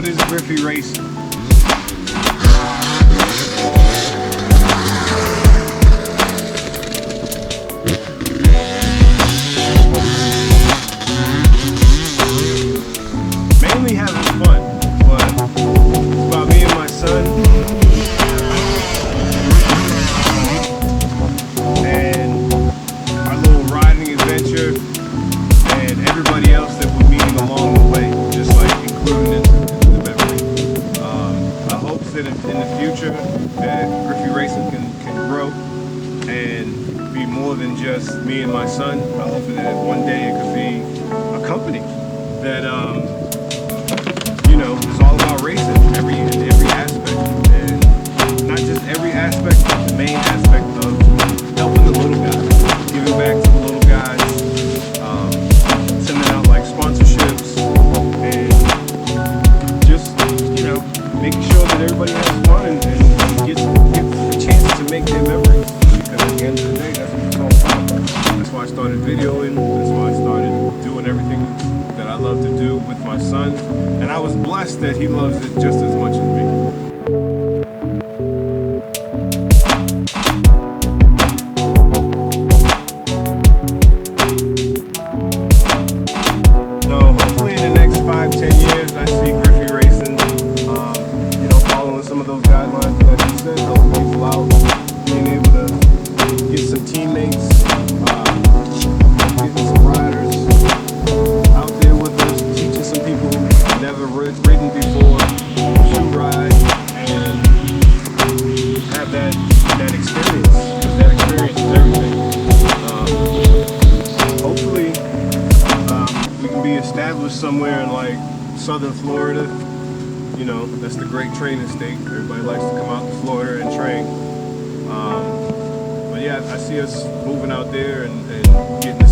What is Griffy Racing? Mainly having fun, but it's about me and my son and our little riding adventure and everybody else that we're meeting along the way, just like including into the memory. I hope that in the future that Griffy Racing can grow and be more than just me and my son. I hope that one day it could be a company that you know, is all about racing in every aspect, and not just every aspect, but the main aspect of helping the little guys, giving back to the little guys, sending out like sponsorships, and just, you know, making sure that everybody has fun and gets a chance to make their memories. Because at the end of the day, that's what it's all about. That's why I started videoing. That's why I started doing everything that I love to do with my son, and I was blessed that he loves it just as much as me. So hopefully in the next 5-10 years I see Griffy Racing, you know, following some of those guidelines that he said, helping people out, being able to get some teammates, getting some riders out there with us, teaching some people who've never ridden before, shoe ride, and have that experience, because that experience is everything. Hopefully we can be established somewhere in like southern Florida. You know, that's the great training state. Everybody likes to come out to Florida and train. But yeah, I see us moving out there and getting